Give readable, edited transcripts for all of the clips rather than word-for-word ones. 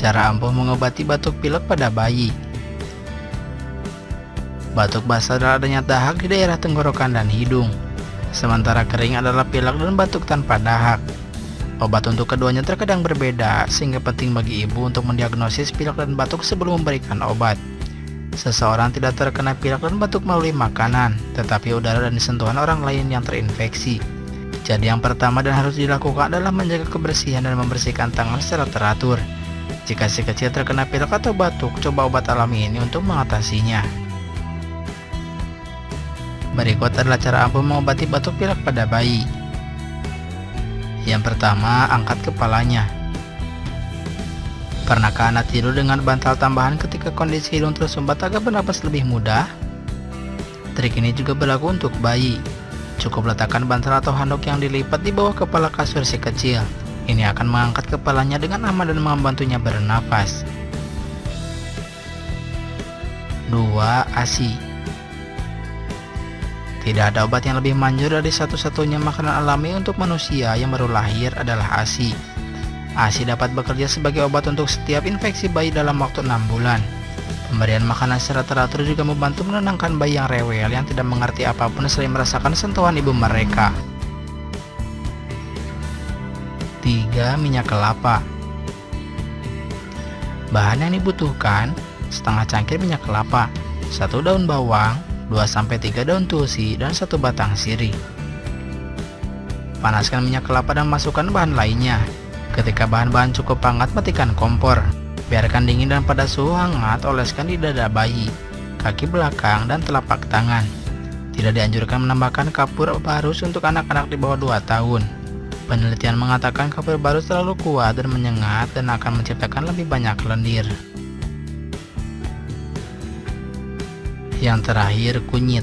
Cara ampuh mengobati batuk pilek pada bayi. Batuk basah adalah adanya dahak di daerah tenggorokan dan hidung, sementara kering adalah pilek dan batuk tanpa dahak. Obat untuk keduanya terkadang berbeda, sehingga penting bagi ibu untuk mendiagnosis pilek dan batuk sebelum memberikan obat. Seseorang tidak terkena pilek dan batuk melalui makanan, tetapi udara dan sentuhan orang lain yang terinfeksi. Jadi yang pertama dan harus dilakukan adalah menjaga kebersihan dan membersihkan tangan secara teratur. Jika si kecil terkena pilek atau batuk, coba obat alami ini untuk mengatasinya. Berikut adalah cara ampuh mengobati batuk pilek pada bayi. Yang pertama, angkat kepalanya. Pernahkah Anda tidur dengan bantal tambahan ketika kondisi hidung tersumbat agar bernapas lebih mudah? Trik ini juga berlaku untuk bayi. Cukup letakkan bantal atau handuk yang dilipat di bawah kepala kasur si kecil. Ini akan mengangkat kepalanya dengan aman dan membantunya bernapas. 2. ASI. Tidak ada obat yang lebih manjur dari satu-satunya makanan alami untuk manusia yang baru lahir adalah ASI. ASI dapat bekerja sebagai obat untuk setiap infeksi bayi dalam waktu 6 bulan. Pemberian makanan secara teratur juga membantu menenangkan bayi yang rewel yang tidak mengerti apapun selain merasakan sentuhan ibu mereka. 3. Minyak kelapa. Bahan yang dibutuhkan: setengah cangkir minyak kelapa, 1 daun bawang, 2-3 daun tulsi, dan 1 batang sirih. Panaskan minyak kelapa dan masukkan bahan lainnya. Ketika bahan-bahan cukup hangat, matikan kompor. Biarkan dingin dan pada suhu hangat, oleskan di dada bayi, kaki belakang, dan telapak tangan. Tidak dianjurkan menambahkan kapur barus untuk anak-anak di bawah 2 tahun. Penelitian mengatakan kapur barus terlalu kuat dan menyengat dan akan menciptakan lebih banyak lendir. Yang terakhir, kunyit.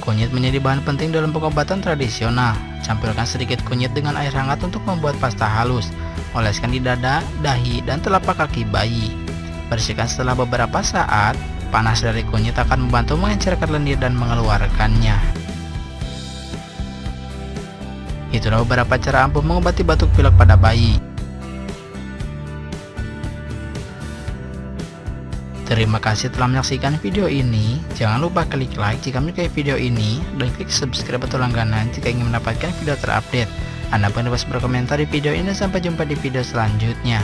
Kunyit menjadi bahan penting dalam pengobatan tradisional. Campurkan sedikit kunyit dengan air hangat untuk membuat pasta halus. Oleskan di dada, dahi, dan telapak kaki bayi. Bersihkan setelah beberapa saat. Panas dari kunyit akan membantu mengencerkan lendir dan mengeluarkannya. Itulah beberapa cara ampuh mengobati batuk pilek pada bayi. Terima kasih telah menyaksikan video ini. Jangan lupa klik like jika menyukai video ini, dan klik subscribe atau langganan jika ingin mendapatkan video terupdate. Anda pun dapat berkomentar di video ini. Sampai jumpa di video selanjutnya.